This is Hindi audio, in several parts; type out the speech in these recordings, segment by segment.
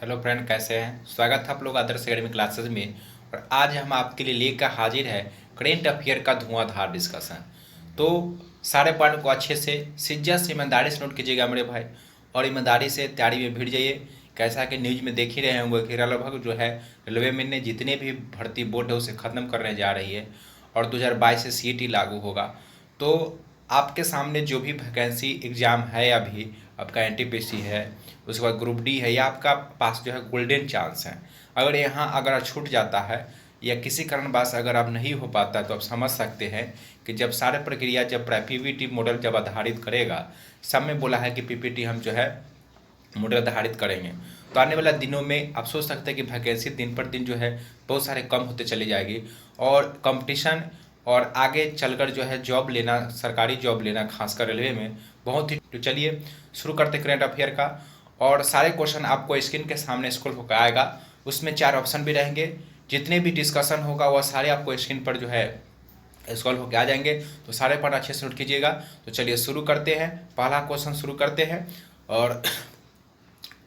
हेलो फ्रेंड, कैसे हैं। स्वागत है आप लोग आदर्श एकेडमी क्लासेस में। और आज हम आपके लिए लेकर हाजिर है करेंट अफेयर का धुआंधार डिस्कशन। तो सारे पॉइंट को अच्छे से शिद्दत से ईमानदारी से नोट कीजिएगा मेरे भाई, और ईमानदारी से तैयारी में भिड़ जाइए। कैसा कि न्यूज में देख ही रहे होंगे कि लगभग जो है रेलवे में ने जितने भी भर्ती बोर्ड है उसे ख़त्म करने जा रही है, और 2022 से सीईटी लागू होगा। तो आपके सामने जो भी वैकेंसी एग्ज़ाम है, अभी आपका एनटीपीसी है, उसके बाद ग्रुप डी है, या आपका पास जो है गोल्डन चांस है। अगर यहाँ अगर छूट जाता है या किसी कारणवश अगर आप नहीं हो पाता, तो आप समझ सकते हैं कि जब सारे प्रक्रिया जब पीपीटी मॉडल जब आधारित करेगा, सब में बोला है कि पीपीटी हम जो है मॉडल आधारित करेंगे, तो आने वाला दिनों में आप सोच सकते हैं कि वैकेंसी दिन पर दिन जो है बहुत सारे कम होते चली जाएगी, और कंपटीशन और आगे चलकर जो है जॉब लेना, सरकारी जॉब लेना खासकर रेलवे में बहुत ही। तो चलिए शुरू करते करेंट अफेयर का। और सारे क्वेश्चन आपको स्क्रीन के सामने स्क्रॉल होकर आएगा, उसमें 4 ऑप्शन भी रहेंगे। जितने भी डिस्कशन होगा वह सारे आपको स्क्रीन पर जो है स्क्रॉल होकर आ जाएंगे, तो सारे पॉइंट अच्छे से नोट कीजिएगा। तो चलिए शुरू करते हैं, पहला क्वेश्चन शुरू करते हैं, और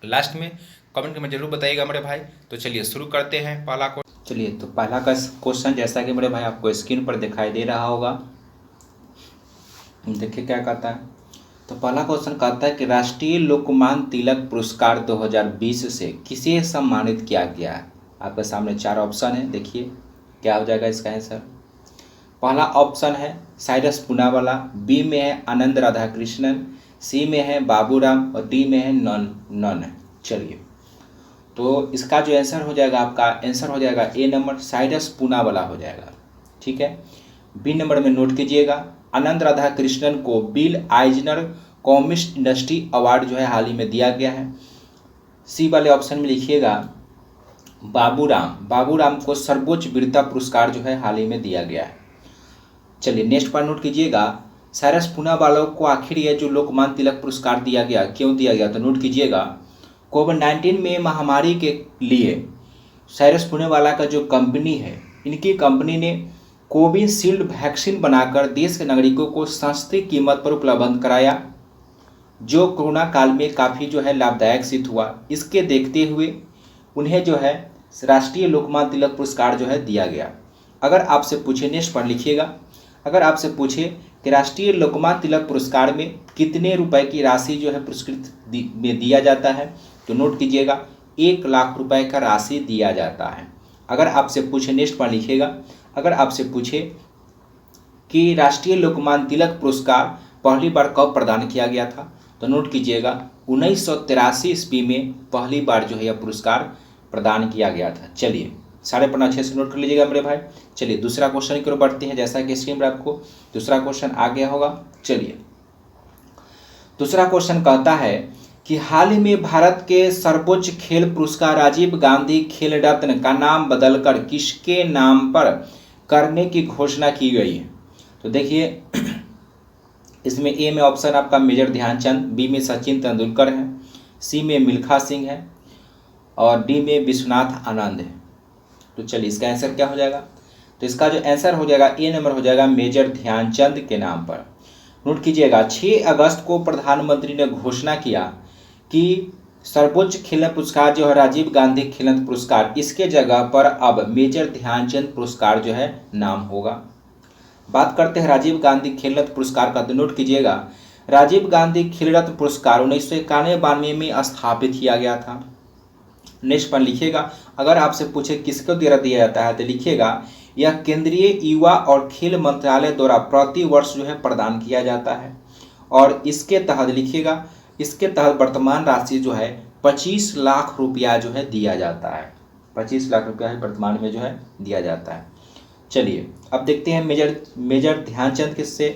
लास्ट में कमेंट में जरूर बताइएगा मेरे भाई। तो चलिए शुरू करते हैं पहला क्वेश्चन। चलिए, तो पहला का क्वेश्चन जैसा कि मेरे भाई आपको स्क्रीन पर दिखाई दे रहा होगा, देखिए क्या कहता है। तो पहला क्वेश्चन कहता है कि राष्ट्रीय लोकमान्य तिलक पुरस्कार 2020 से किसे सम्मानित किया गया है। आपके सामने 4 ऑप्शन है, देखिए क्या हो जाएगा इसका आंसर। पहला ऑप्शन है साइरस पूनावाला, बी में है आनंद राधाकृष्णन, सी में है बाबूराम, और डी में है नन। चलिए, तो इसका जो आंसर हो जाएगा, आपका आंसर हो जाएगा ए नंबर, साइरस पूनावाला हो जाएगा। ठीक है, बी नंबर में नोट कीजिएगा, आनंद राधाकृष्णन को बिल आइजनर कॉमिक्स इंडस्ट्री अवार्ड जो है हाल ही में दिया गया है। सी वाले ऑप्शन में लिखिएगा बाबूराम को सर्वोच्च वीरता पुरस्कार जो है हाल ही में दिया गया है। चलिए नेक्स्ट पर नोट कीजिएगा, साइरस पूनावाला को आखिर यह जो लोकमान्य तिलक पुरस्कार दिया गया, क्यों दिया गया, तो नोट कीजिएगा कोविड-19 में महामारी के लिए साइरस पूनावाला का जो कंपनी है, इनकी कंपनी ने कोविशील्ड वैक्सीन बनाकर देश के नागरिकों को सस्ती कीमत पर उपलब्ध कराया, जो कोरोना काल में काफ़ी जो है लाभदायक सिद्ध हुआ। इसके देखते हुए उन्हें जो है राष्ट्रीय लोकमान्य तिलक पुरस्कार जो है दिया गया। अगर आपसे पूछे, नेक्स्ट पर लिखिएगा, अगर आपसे पूछे कि राष्ट्रीय लोकमान्य तिलक पुरस्कार में कितने रुपए की राशि जो है पुरस्कृत में दिया जाता है, तो नोट कीजिएगा 1 लाख रुपए का राशि दिया जाता है। अगर आपसे पूछे, नेक्स्ट पर लिखिएगा, अगर आपसे पूछे कि राष्ट्रीय लोकमान्य तिलक पुरस्कार पहली बार कब प्रदान किया गया था, तो नोट कीजिएगा 1983 ईस्वी में पहली बार जो है यह पुरस्कार प्रदान किया गया था। चलिए सारे पन्ना अच्छे से नोट कर लीजिएगा मेरे भाई। चलिए दूसरा क्वेश्चन की ओर बढ़ते हैं, जैसा कि स्क्रीन पर आपको दूसरा क्वेश्चन आ गया होगा। चलिए दूसरा क्वेश्चन कहता है कि हाल ही में भारत के सर्वोच्च खेल पुरस्कार राजीव गांधी खेल रत्न का नाम बदलकर किसके नाम पर करने की घोषणा की गई है। तो देखिए इसमें ए में ऑप्शन आपका मेजर ध्यानचंद, बी में सचिन तेंदुलकर है, सी में मिल्खा सिंह है, और डी में विश्वनाथ आनंद है। तो चलिए इसका आंसर क्या हो जाएगा, तो इसका जो आंसर हो जाएगा ए नंबर हो जाएगा, मेजर ध्यानचंद के नाम पर। नोट कीजिएगा 6 अगस्त को प्रधानमंत्री ने घोषणा किया कि सर्वोच्च खेल पुरस्कार जो है राजीव गांधी खेल रत्न पुरस्कार, इसके जगह पर अब मेजर ध्यानचंद पुरस्कार जो है नाम होगा। बात करते हैं राजीव गांधी खेल रत्न पुरस्कार का, तो नोट कीजिएगा राजीव गांधी खेल रत्न पुरस्कार 1991-92 में स्थापित किया गया था। नेक्स्ट पर लिखिएगा, अगर आपसे पूछे किसको द्वारा दिया जाता है, तो लिखिएगा यह केंद्रीय युवा और खेल मंत्रालय द्वारा प्रति वर्ष जो है प्रदान किया जाता है, और इसके तहत लिखिएगा, इसके तहत वर्तमान राशि जो है 25 लाख रुपया जो है दिया जाता है। 25 लाख रुपया है वर्तमान में जो है दिया जाता है। चलिए अब देखते हैं मेजर ध्यानचंद किससे,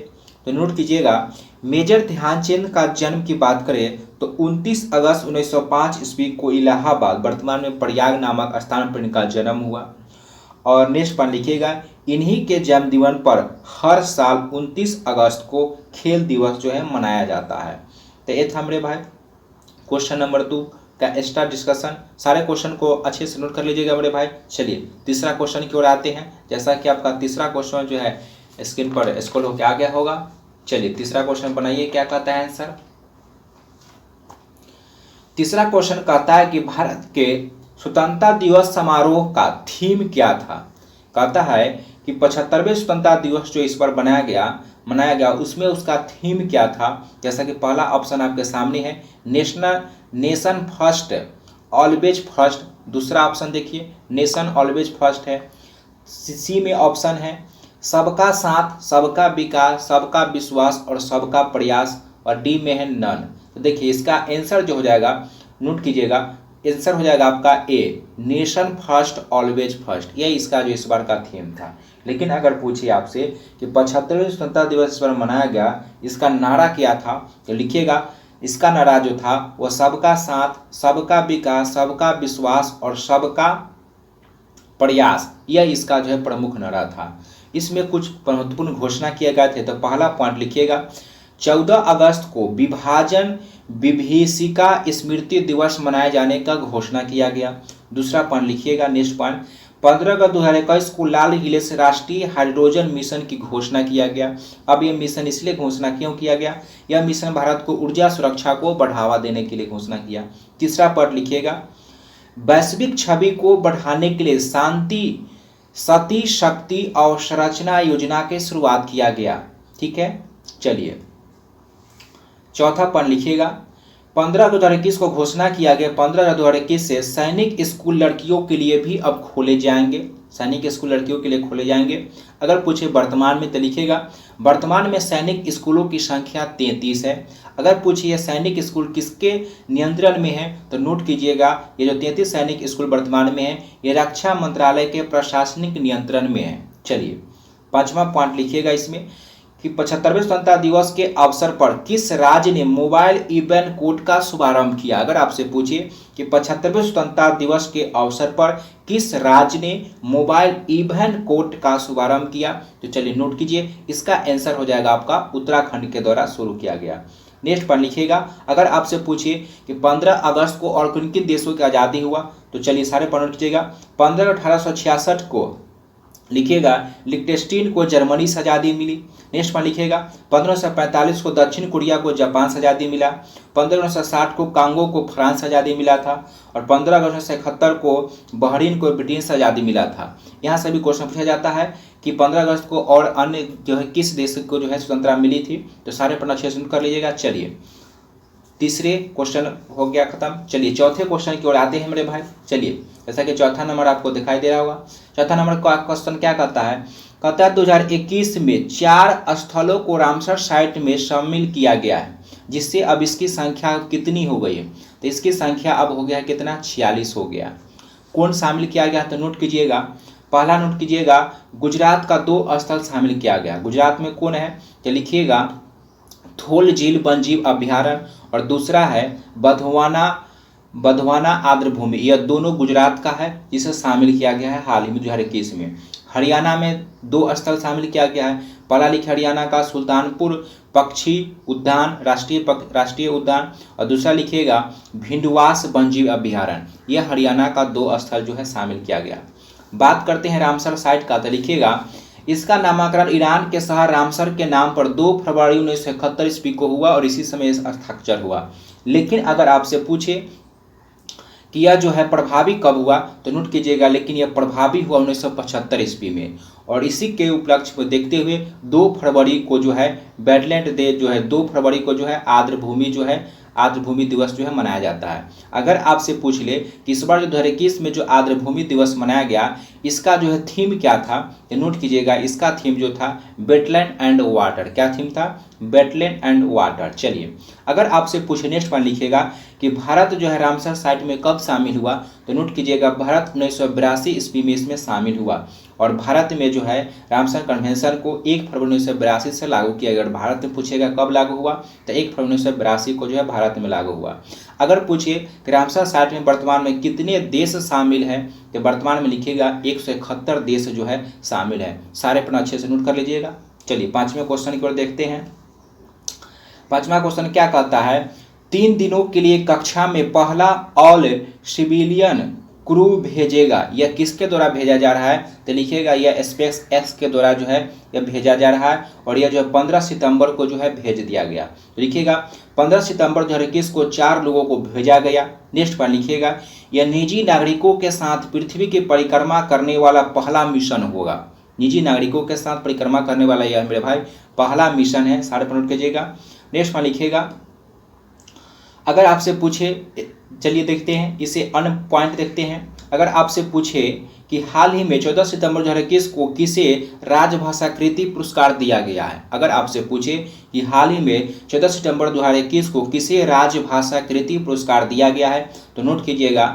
तो नोट कीजिएगा मेजर ध्यानचंद का जन्म की बात करें तो 29 अगस्त 1905 ईस्वी को इलाहाबाद वर्तमान में प्रयाग नामक स्थान पर इनका जन्म हुआ। और नेक्स्ट पर लिखिएगा इन्हीं के जन्म दिवस पर हर साल 29 अगस्त को खेल दिवस जो है मनाया जाता है। तो ये था मेरे भाई क्वेश्चन नंबर 2 का एक्स्ट्रा डिस्कशन। सारे क्वेश्चन को अच्छे से नोट कर लीजिएगा मेरे भाई। चलिए तीसरा क्वेश्चन की ओर आते हैं, जैसा कि आपका तीसरा क्वेश्चन जो है स्क्रीन पर स्क्रॉल होकर आ गया होगा। चलिए तीसरा क्वेश्चन बनाइए, क्या कहता है आंसर। तीसरा क्वेश्चन कहता है कि भारत के स्वतंत्रता दिवस समारोह का थीम क्या था। कहता है कि 75वें स्वतंत्रता दिवस जो इस पर मनाया गया उसमें उसका थीम क्या था। जैसा कि पहला ऑप्शन आपके सामने है नेशन फर्स्ट ऑलवेज फर्स्ट। दूसरा ऑप्शन देखिए नेशन ऑलवेज फर्स्ट है। सी में ऑप्शन है सबका साथ, सबका विकास, सबका विश्वास और सबका प्रयास, और डी में है नन। तो देखिए इसका आंसर जो हो जाएगा, नोट कीजिएगा, आंसर हो जाएगा आपका a nation first always first. ये इसका जो इस बार का थीम था। लेकिन अगर पूछिए आपसे कि 75वें स्वतंत्रता दिवस इस बार मनाया गया, इसका नारा क्या था, तो लिखिएगा इसका नारा जो था वह सबका साथ, सबका विकास, सबका विश्वास और सबका प्रयास, यह इसका जो है प्रमुख नारा था। इसमें कुछ महत्वपूर्ण घोषणा किए गए थे। तो पहला पॉइंट लिखिएगा 14 अगस्त को विभाजन विभीषिका स्मृति दिवस मनाए जाने का घोषणा किया गया। दूसरा पॉइंट लिखिएगा, नेक्स्ट पॉइंट 15 अगस्त 2021 को लाल किले से राष्ट्रीय हाइड्रोजन मिशन की घोषणा किया गया। अब यह मिशन इसलिए घोषणा क्यों किया गया, यह मिशन भारत को ऊर्जा सुरक्षा को बढ़ावा देने के लिए घोषणा किया। तीसरा पॉइंट लिखिएगा वैश्विक छवि को बढ़ाने के लिए शांति सती शक्ति अवसंरचना योजना की शुरुआत किया गया। ठीक है, चलिए चौथा पॉइंट लिखिएगा 15 अगस्त 2021 को घोषणा किया गया 15 अगस्त 2021 से सैनिक स्कूल लड़कियों के लिए भी अब खोले जाएंगे। सैनिक स्कूल लड़कियों के लिए खोले जाएंगे। अगर पूछे वर्तमान में तो लिखिएगा वर्तमान में सैनिक स्कूलों की संख्या 33 है। अगर पूछिए सैनिक स्कूल किसके नियंत्रण में है तो नोट कीजिएगा ये जो 33 सैनिक स्कूल वर्तमान में है ये रक्षा मंत्रालय के प्रशासनिक नियंत्रण में है। चलिए पांचवा पॉइंट लिखिएगा इसमें कि 75वें स्वतंत्रता दिवस के अवसर पर किस राज्य ने मोबाइल इवन कोड का शुभारंभ किया। अगर आपसे पूछिए कि 75वें स्वतंत्रता दिवस के अवसर पर किस राज्य ने मोबाइल इवन कोड का शुभारंभ किया, तो चलिए नोट कीजिए इसका आंसर हो जाएगा आपका उत्तराखंड के द्वारा शुरू किया गया। नेक्स्ट पॉइंट लिखिएगा अगर आपसे पूछिए कि 15 अगस्त को और किन किन देशों की आज़ादी हुआ, तो चलिए सारे पॉइंट कीजिएगा। 15 1866 को लिखिएगा लिक्टेस्टीन को जर्मनी से आज़ादी मिली। नेक्स्ट पर लिखिएगा 1545 को दक्षिण कोरिया को जापान से आज़ादी मिला। 1560 को कांगो को फ्रांस से आज़ादी मिला था और 15 अगस्त 1971 को बहरीन को ब्रिटेन से आज़ादी मिला था। यहाँ से भी क्वेश्चन पूछा जाता है कि 15 अगस्त को और अन्य जो है किस देश को जो है स्वतंत्रता मिली थी, तो सारे पढ़ना अच्छे से कर लीजिएगा। चलिए तीसरे क्वेश्चन हो गया खत्म। चलिए चौथे क्वेश्चन की ओर आते हैं मेरे भाई। चलिए जैसा कि चौथा नंबर आपको दिखाई दे रहा होगा। चौथा नंबर का क्वेश्चन क्या कहता है, कहता है 2021 में 4 स्थलों को रामसर साइट में शामिल किया गया है, जिससे अब इसकी संख्या कितनी हो गई है, तो इसकी संख्या अब हो गया कितना 46 हो गया। कौन शामिल किया गया, तो नोट कीजिएगा। पहला नोट कीजिएगा गुजरात का 2 स्थल शामिल किया गया। गुजरात में कौन है, तो लिखिएगा थोल झील वन्यजीव अभ्यारण्य और दूसरा है बधवाना आर्द्र भूमि। यह दोनों गुजरात का है जिसे शामिल किया गया है हाल ही में 2021 में। हरियाणा में 2 स्थल शामिल किया गया है। पहला लिखिए हरियाणा का सुल्तानपुर पक्षी उद्यान राष्ट्रीय उद्यान और दूसरा लिखिएगा भिंडवास वन्यजीव अभ्यारण्य। यह हरियाणा का 2 स्थल जो है शामिल किया गया। बात करते हैं रामसर साइट का, तो लिखिएगा इसका नामकरण ईरान के शहर रामसर के नाम पर 2 फरवरी 1971 ईस्वी को हुआ और इसी समय हस्ताक्षर हुआ। लेकिन अगर आपसे पूछे कि यह जो है प्रभावी कब हुआ, तो नोट कीजिएगा लेकिन यह प्रभावी हुआ 1975 ईस्वी में और इसी के उपलक्ष्य को देखते हुए 2 फरवरी को जो है वेटलैंड डे जो है 2 फरवरी को जो है आर्द्र भूमि दिवस जो है मनाया जाता है। अगर आपसे पूछ ले कि इस बार जो 2021 में जो आर्द्र भूमि दिवस मनाया गया इसका जो है थीम क्या था, तो नोट कीजिएगा इसका थीम जो था वेटलैंड एंड वाटर। क्या थीम था, वेटलैंड एंड वाटर। चलिए अगर आपसे पूछे नेक्स्ट पॉइंट लिखिएगा कि भारत जो है रामसर साइट में कब शामिल हुआ, तो नोट कीजिएगा भारत 1982 ईस्वी में इसमें शामिल हुआ और भारत में जो है रामसर कन्वेंशन को 1 फरवरी 1982 से लागू किया गया। अगर भारत में पूछेगा कब लागू हुआ, तो 1 फरवरी 1982 को जो है भारत में लागू हुआ। अगर पूछिए कि रामसर साइट में वर्तमान में कितने देश शामिल हैं, तो वर्तमान में लिखिएगा 171 देश जो है शामिल है। सारे पॉइंट अच्छे से नोट कर लीजिएगा। चलिए 5वें क्वेश्चन की ओर देखते हैं। 5वां क्वेश्चन क्या कहता है, 3 दिनों के लिए कक्षा में पहला ऑल सिविलियन क्रू भेजेगा, यह किसके द्वारा भेजा जा रहा है, तो लिखिएगा यह स्पेस एक्स के द्वारा जो है यह भेजा जा रहा है और यह जो है 15 सितंबर को जो है भेज दिया गया। तो लिखिएगा 15 सितंबर 2021 को 4 लोगों को भेजा गया। नेक्स्ट पॉइंट लिखिएगा यह निजी नागरिकों के साथ पृथ्वी की परिक्रमा करने वाला पहला मिशन होगा। निजी नागरिकों के साथ परिक्रमा करने वाला यह मेरे भाई पहला मिशन है, सारे पर नोट कीजिएगा। नेक्स्ट पॉइंट लिखिएगा अगर आपसे पूछे, चलिए देखते हैं इसे अन्य पॉइंट देखते हैं। अगर आपसे पूछे कि हाल ही में 14 सितंबर 2021 को किसे राजभाषा कृति पुरस्कार दिया गया है, अगर आपसे पूछे कि हाल ही में 14 सितंबर 2021 को किसे राजभाषा कृति पुरस्कार दिया गया है, तो नोट कीजिएगा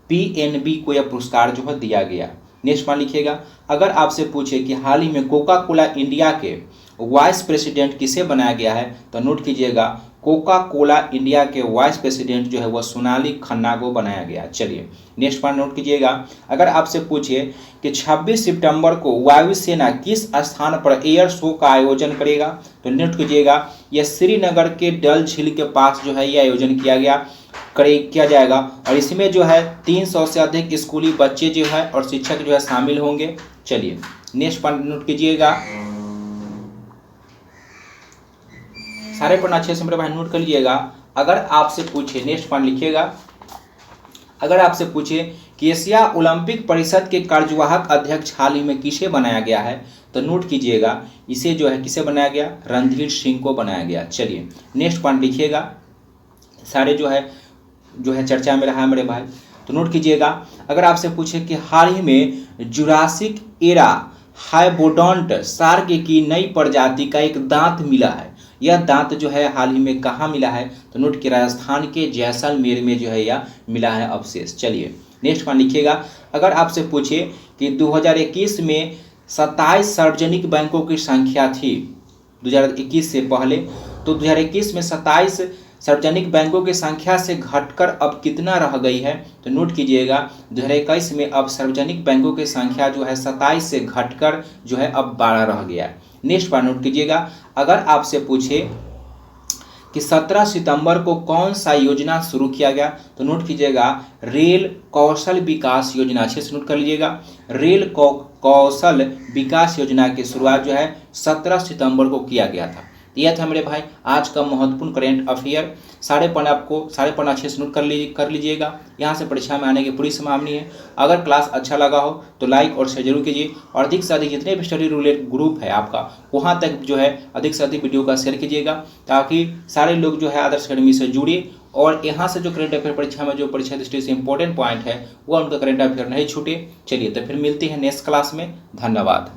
PNB को यह पुरस्कार जो है दिया गया। नेक्स्ट पॉइंट लिखिएगा अगर आपसे पूछे कि हाल ही में कोका कोला इंडिया के वाइस प्रेसिडेंट किसे बनाया गया है, तो नोट कीजिएगा कोका कोला इंडिया के वाइस प्रेसिडेंट जो है वह सोनाली खन्ना को बनाया गया। चलिए नेक्स्ट पॉइंट नोट कीजिएगा अगर आपसे पूछे कि 26 सितंबर को वायुसेना किस स्थान पर एयर शो का आयोजन करेगा, तो नोट कीजिएगा यह श्रीनगर के डल झील के पास जो है यह आयोजन किया जाएगा और इसमें जो है 300 से अधिक स्कूली बच्चे जो है और शिक्षक जो है शामिल होंगे। चलिए नेक्स्ट पॉइंट नोट कीजिएगा, सारे पढ़ना अच्छे से मेरे भाई नोट कर लीजिएगा। अगर आपसे पूछे, नेक्स्ट पॉइंट लिखिएगा, अगर आपसे पूछे कि एशिया ओलंपिक परिषद के कार्यवाहक अध्यक्ष हाल ही में किसे बनाया गया है, तो नोट कीजिएगा इसे जो है किसे बनाया गया, रणधीर सिंह को बनाया गया। चलिए नेक्स्ट पॉइंट लिखिएगा, सारे जो है चर्चा में रहा मेरे भाई, तो नोट कीजिएगा अगर आपसे पूछे कि हाल ही में जुरासिक एरा हाइबोडोंट शार्क की नई प्रजाति का एक दांत मिला है, यह दांत जो है हाल ही में कहाँ मिला है, तो नोट कि राजस्थान के जैसलमेर में जो है यह मिला है अवशेष। चलिए नेक्स्ट पॉइंट लिखिएगा अगर आपसे पूछे कि 2021 में 27 सार्वजनिक बैंकों की संख्या थी 2021 से पहले, तो 2021 में 27 सार्वजनिक बैंकों की संख्या से घटकर अब कितना रह गई है, तो नोट कीजिएगा 2021 में अब सार्वजनिक बैंकों की संख्या जो है 27 से घटकर जो है अब 12 रह गया है। नेक्स्ट बार नोट कीजिएगा अगर आपसे पूछे कि 17 सितंबर को कौन सा योजना शुरू किया गया, तो नोट कीजिएगा रेल कौशल विकास योजना, अच्छे से नोट कर लीजिएगा। रेल कौशल विकास योजना की शुरुआत जो है 17 सितंबर को किया गया था। यह था मेरे भाई आज का महत्वपूर्ण करेंट अफेयर। सारे पॉइंट अच्छे से नोट कर लीजिएगा। यहाँ से परीक्षा में आने की पूरी संभावना है। अगर क्लास अच्छा लगा हो तो लाइक और शेयर जरूर कीजिए और अधिक से अधिक जितने भी स्टडी रिलेटेड ग्रुप है आपका वहाँ तक जो है अधिक से अधिक वीडियो का शेयर कीजिएगा ताकि सारे लोग जो है आदर्श अकेडमी से जुड़े और यहाँ से जो करेंट अफेयर परीक्षा में जो परीक्षा दृष्टि से इंपॉर्टेंट पॉइंट है वह उनका करेंट अफेयर नहीं छूटे। चलिए तो फिर मिलते हैं नेक्स्ट क्लास में। धन्यवाद।